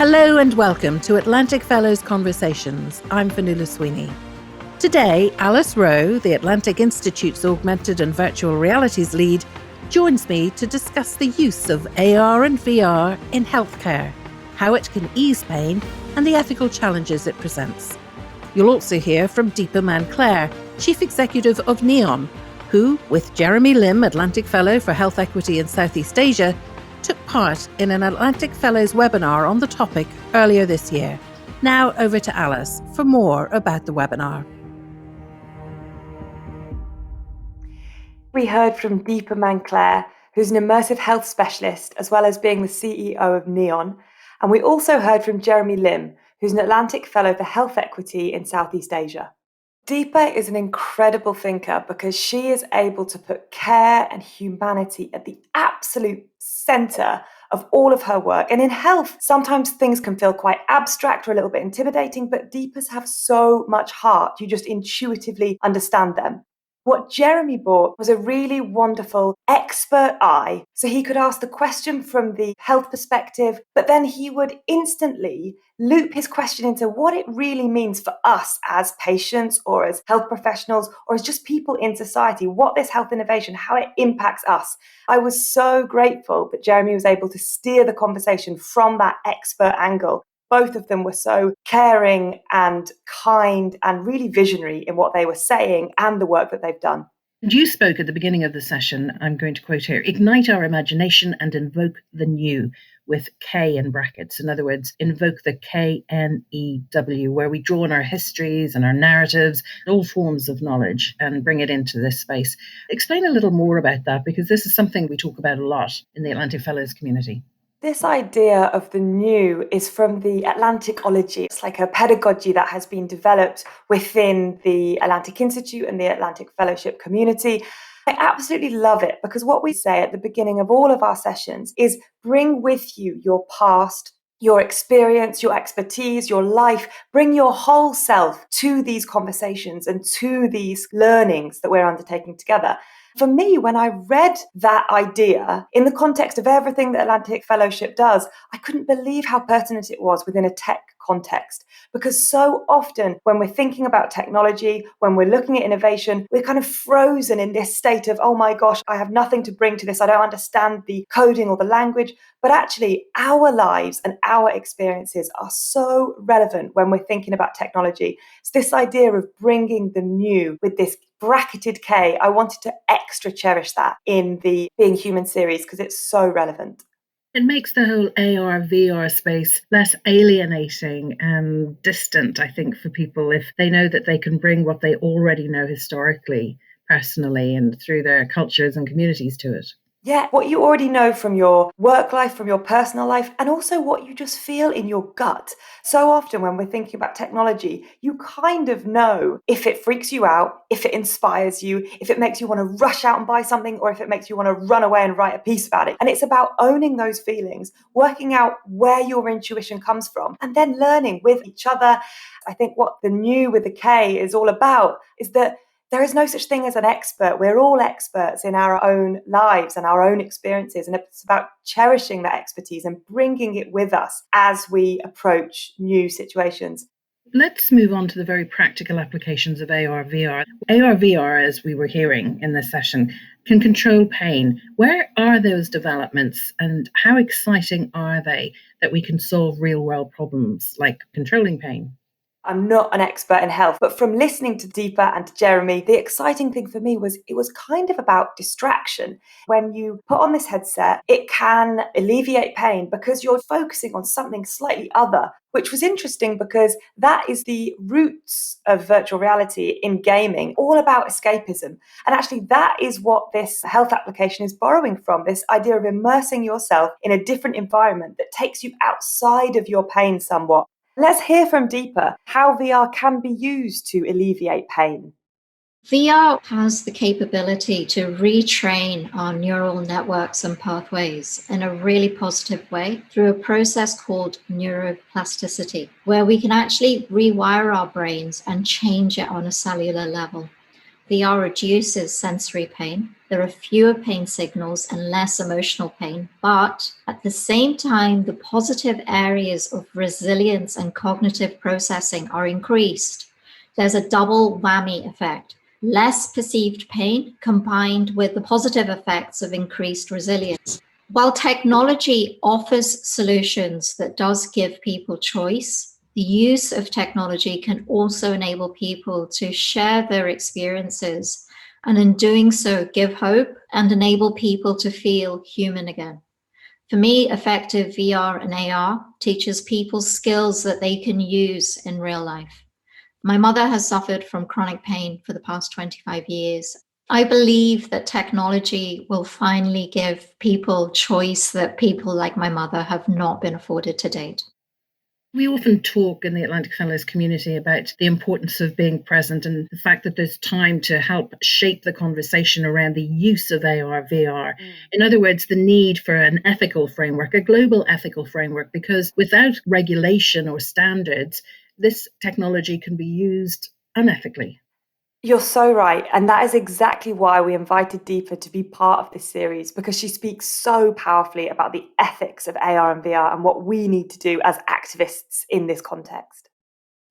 Hello and welcome to Atlantic Fellows Conversations. I'm FIONNUALA SWEENEY. Today, ALICE WROE, the Atlantic Institute's Augmented and Virtual Realities lead, joins me to discuss the use of AR and VR in healthcare, how it can ease pain, and the ethical challenges it presents. You'll also hear from DEEPA Mann-Kler, Chief Executive of NEON, who, with Jeremy Lim, Atlantic Fellow for Health Equity in Southeast Asia, took part in an Atlantic Fellows webinar on the topic earlier this year. Now over to Alice for more about the webinar. We heard from DEEPA Mann-Kler, who's an immersive health specialist, as well as being the CEO of NEON. And we also heard from Jeremy Lim, who's an Atlantic Fellow for Health Equity in Southeast Asia. DEEPA is an incredible thinker because she is able to put care and humanity at the absolute centre of all of her work. And in health, sometimes things can feel quite abstract or a little bit intimidating, but DEEPAs have so much heart. You just intuitively understand them. What Jeremy brought was a really wonderful expert eye. So he could ask the question from the health perspective, but then he would instantly loop his question into what it really means for us as patients or as health professionals or as just people in society, what this health innovation, how it impacts us. I was so grateful that Jeremy was able to steer the conversation from that expert angle. Both of them were so caring and kind and really visionary in what they were saying and the work that they've done. You spoke at the beginning of the session, I'm going to quote here, ignite our imagination and invoke the new, with K in brackets. In other words, invoke the KNEW, where we draw on our histories and our narratives, all forms of knowledge, and bring it into this space. Explain a little more about that, because this is something we talk about a lot in the Atlantic Fellows community. This idea of the new is from the Atlanticology. It's like a pedagogy that has been developed within the Atlantic Institute and the Atlantic Fellowship community. I absolutely love it because what we say at the beginning of all of our sessions is bring with you your past, your experience, your expertise, your life, bring your whole self to these conversations and to these learnings that we're undertaking together. For me, when I read that idea in the context of everything that Atlantic Fellowship does, I couldn't believe how pertinent it was within a tech context. Because so often when we're thinking about technology, when we're looking at innovation, we're kind of frozen in this state of, oh my gosh, I have nothing to bring to this. I don't understand the coding or the language. But actually, our lives and our experiences are so relevant when we're thinking about technology. It's this idea of bringing the new with this bracketed K. I wanted to extra cherish that in the Being Human series because it's so relevant. It makes the whole AR, VR space less alienating and distant, I think, for people if they know that they can bring what they already know historically, personally, and through their cultures and communities to it. Yeah, what you already know from your work life, from your personal life, and also what you just feel in your gut. So often when we're thinking about technology, you kind of know if it freaks you out, if it inspires you, if it makes you want to rush out and buy something, or if it makes you want to run away and write a piece about it. And it's about owning those feelings, working out where your intuition comes from, and then learning with each other. I think what the new with the K is all about is that there is no such thing as an expert. We're all experts in our own lives and our own experiences. And it's about cherishing that expertise and bringing it with us as we approach new situations. Let's move on to the very practical applications of AR, VR. AR, VR, as we were hearing in this session, can control pain. Where are those developments and how exciting are they that we can solve real-world problems like controlling pain? I'm not an expert in health, but from listening to DEEPA and to Jeremy, the exciting thing for me was it was kind of about distraction. When you put on this headset, it can alleviate pain because you're focusing on something slightly other, which was interesting because that is the roots of virtual reality in gaming, all about escapism. And actually, that is what this health application is borrowing from, this idea of immersing yourself in a different environment that takes you outside of your pain somewhat. Let's hear from DEEPA how VR can be used to alleviate pain. VR has the capability to retrain our neural networks and pathways in a really positive way through a process called neuroplasticity, where we can actually rewire our brains and change it on a cellular level. VR reduces sensory pain. There are fewer pain signals and less emotional pain, but at the same time, the positive areas of resilience and cognitive processing are increased. There's a double whammy effect. Less perceived pain combined with the positive effects of increased resilience. While technology offers solutions that does give people choice, the use of technology can also enable people to share their experiences, and in doing so, give hope and enable people to feel human again. For me, effective VR and AR teaches people skills that they can use in real life. My mother has suffered from chronic pain for the past 25 years. I believe that technology will finally give people choice that people like my mother have not been afforded to date. We often talk in the Atlantic Fellows community about the importance of being present and the fact that there's time to help shape the conversation around the use of AR, VR. In other words, the need for an ethical framework, a global ethical framework, because without regulation or standards, this technology can be used unethically. You're so right. And that is exactly why we invited DEEPA to be part of this series, because she speaks so powerfully about the ethics of AR and VR and what we need to do as activists in this context.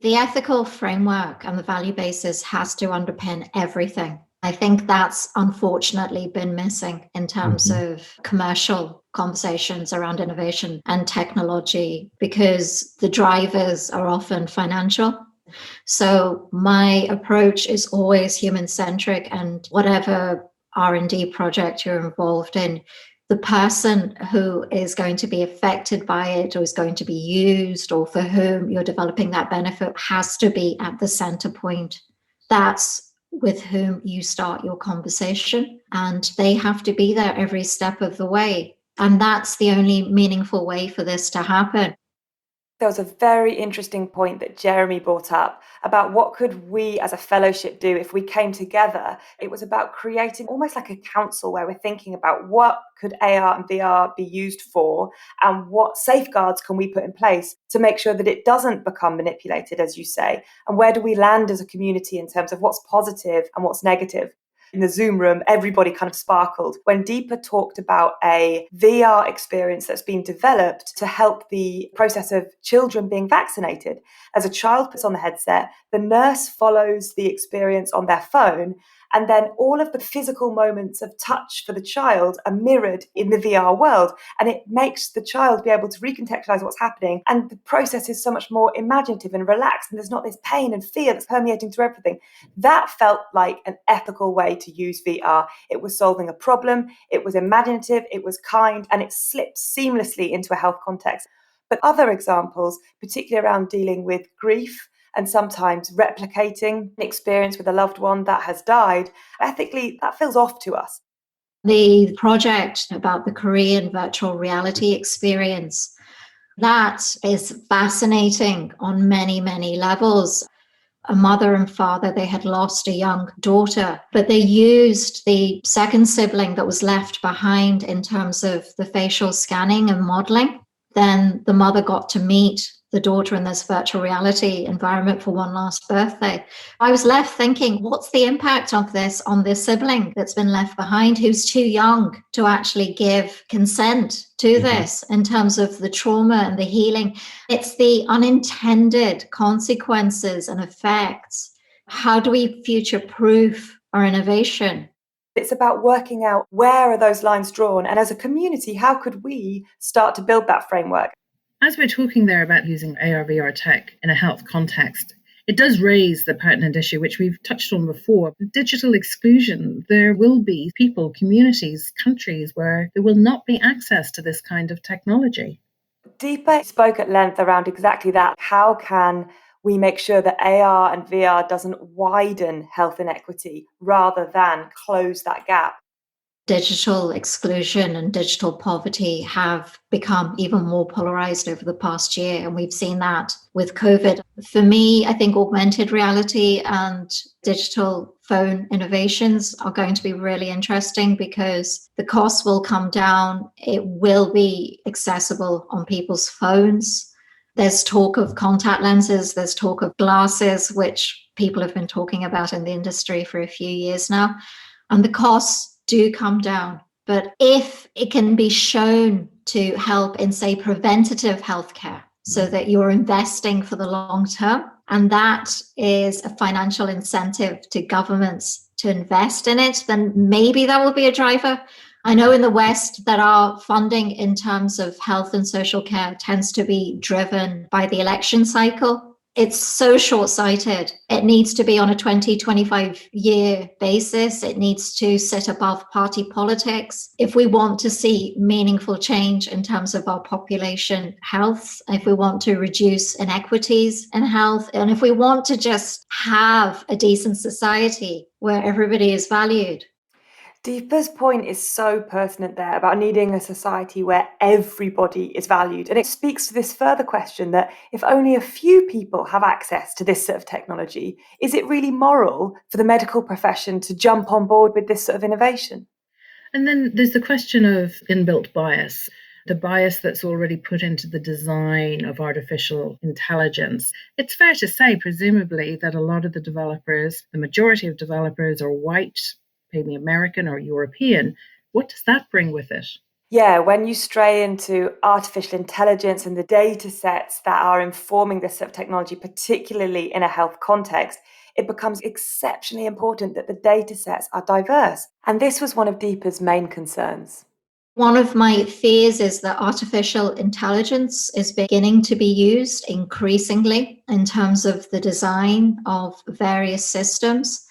The ethical framework and the value basis has to underpin everything. I think that's unfortunately been missing in terms of commercial conversations around innovation and technology, because the drivers are often financial. So my approach is always human-centric, and whatever R&D project you're involved in, the person who is going to be affected by it or is going to be used or for whom you're developing that benefit has to be at the center point. That's with whom you start your conversation, and they have to be there every step of the way. And that's the only meaningful way for this to happen. There was a very interesting point that Jeremy brought up about what could we as a fellowship do if we came together. It was about creating almost like a council where we're thinking about what could AR and VR be used for, and what safeguards can we put in place to make sure that it doesn't become manipulated, as you say, and where do we land as a community in terms of what's positive and what's negative. In the Zoom room, everybody kind of sparkled when DEEPA talked about a VR experience that's been developed to help the process of children being vaccinated. As a child puts on the headset, the nurse follows the experience on their phone, and then all of the physical moments of touch for the child are mirrored in the VR world. And it makes the child be able to recontextualize what's happening. And the process is so much more imaginative and relaxed. And there's not this pain and fear that's permeating through everything. That felt like an ethical way to use VR. It was solving a problem. It was imaginative. It was kind. And it slipped seamlessly into a health context. But other examples, particularly around dealing with grief, and sometimes replicating an experience with a loved one that has died, ethically, that feels off to us. The project about the Korean virtual reality experience, that is fascinating on many, many levels. A mother and father, they had lost a young daughter, but they used the second sibling that was left behind in terms of the facial scanning and modeling. Then the mother got to meet the daughter in this virtual reality environment for one last birthday. I was left thinking, what's the impact of this on this sibling that's been left behind, who's too young to actually give consent to this in terms of the trauma and the healing? It's the unintended consequences and effects. How do we future-proof our innovation? It's about working out where are those lines drawn, and as a community, how could we start to build that framework? As we're talking there about using AR, VR tech in a health context, it does raise the pertinent issue, which we've touched on before, digital exclusion. There will be people, communities, countries where there will not be access to this kind of technology. DEEPA spoke at length around exactly that. How can we make sure that AR and VR doesn't widen health inequity rather than close that gap? Digital exclusion and digital poverty have become even more polarized over the past year, and we've seen that with COVID. For me, I think augmented reality and digital phone innovations are going to be really interesting because the costs will come down. It will be accessible on people's phones. There's talk of contact lenses, there's talk of glasses, which people have been talking about in the industry for a few years now. And the costs do come down. But if it can be shown to help in, say, preventative healthcare, so that you're investing for the long term, and that is a financial incentive to governments to invest in it, then maybe that will be a driver. I know in the West that our funding in terms of health and social care tends to be driven by the election cycle. It's so short-sighted. It needs to be on a 20, 25-year basis. It needs to sit above party politics. If we want to see meaningful change in terms of our population health, if we want to reduce inequities in health, and if we want to just have a decent society where everybody is valued. DEEPA's point is so pertinent there about needing a society where everybody is valued. And it speaks to this further question that if only a few people have access to this sort of technology, is it really moral for the medical profession to jump on board with this sort of innovation? And then there's the question of inbuilt bias, the bias that's already put into the design of artificial intelligence. It's fair to say, presumably, that a lot of the developers, the majority of developers, are white, maybe American or European. What does that bring with it? Yeah, when you stray into artificial intelligence and the data sets that are informing this sort of technology, particularly in a health context, it becomes exceptionally important that the data sets are diverse. And this was one of DEEPA's main concerns. One of my fears is that artificial intelligence is beginning to be used increasingly in terms of the design of various systems.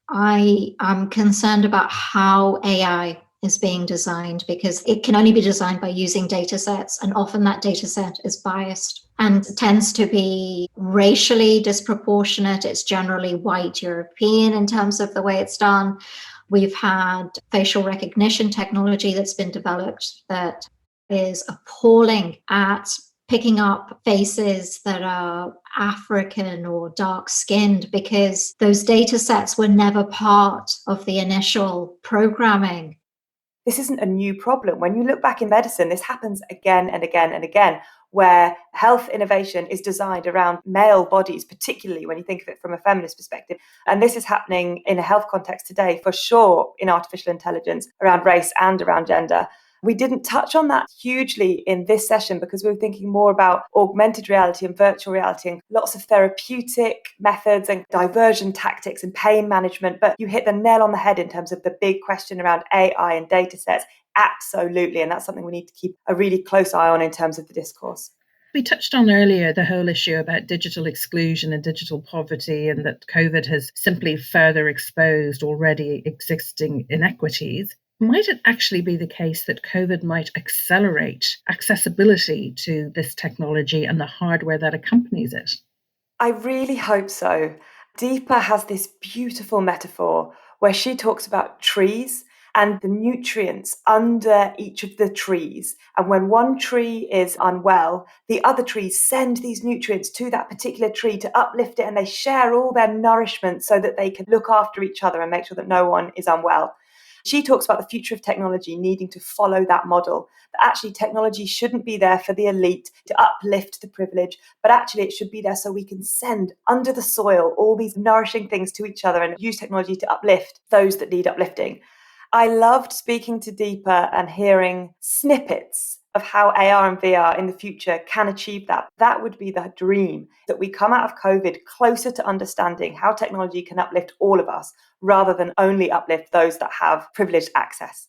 I am concerned about how AI is being designed, because it can only be designed by using data sets, and often that data set is biased and tends to be racially disproportionate. It's generally white European in terms of the way it's done. We've had facial recognition technology that's been developed that is appalling at picking up faces that are African or dark-skinned, because those data sets were never part of the initial programming. This isn't a new problem. When you look back in medicine, this happens again and again and again, where health innovation is designed around male bodies, particularly when you think of it from a feminist perspective. And this is happening in a health context today, for sure, in artificial intelligence, around race and around gender. We didn't touch on that hugely in this session because we were thinking more about augmented reality and virtual reality and lots of therapeutic methods and diversion tactics and pain management. But you hit the nail on the head in terms of the big question around AI and data sets. Absolutely. And that's something we need to keep a really close eye on in terms of the discourse. We touched on earlier the whole issue about digital exclusion and digital poverty, and that COVID has simply further exposed already existing inequities. Might it actually be the case that COVID might accelerate accessibility to this technology and the hardware that accompanies it? I really hope so. DEEPA has this beautiful metaphor where she talks about trees and the nutrients under each of the trees. And when one tree is unwell, the other trees send these nutrients to that particular tree to uplift it, and they share all their nourishment so that they can look after each other and make sure that no one is unwell. She talks about the future of technology needing to follow that model, that actually technology shouldn't be there for the elite to uplift the privileged, but actually it should be there so we can send under the soil all these nourishing things to each other and use technology to uplift those that need uplifting. I loved speaking to DEEPA and hearing snippets of how AR and VR in the future can achieve that. That would be the dream, that we come out of COVID closer to understanding how technology can uplift all of us, rather than only uplift those that have privileged access.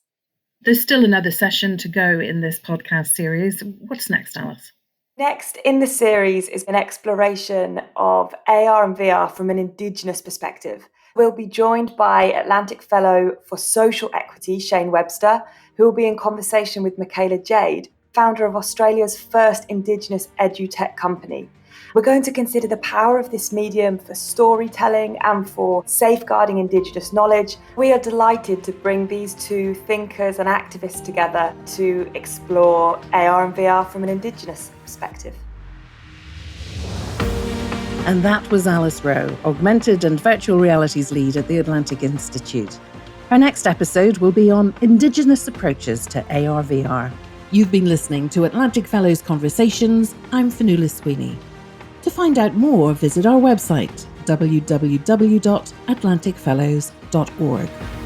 There's still another session to go in this podcast series. What's next, Alice? Next in the series is an exploration of AR and VR from an Indigenous perspective. We'll be joined by Atlantic Fellow for Social Equity, Shane Webster, who will be in conversation with Michaela Jade, founder of Australia's first Indigenous edutech company. We're going to consider the power of this medium for storytelling and for safeguarding Indigenous knowledge. We are delighted to bring these two thinkers and activists together to explore AR and VR from an Indigenous perspective. And that was Alice Wroe, Augmented and Virtual Realities Lead at the Atlantic Institute. Our next episode will be on Indigenous Approaches to AR/VR. You've been listening to Atlantic Fellows Conversations. I'm FIONNUALA SWEENEY. To find out more, visit our website, www.atlanticfellows.org.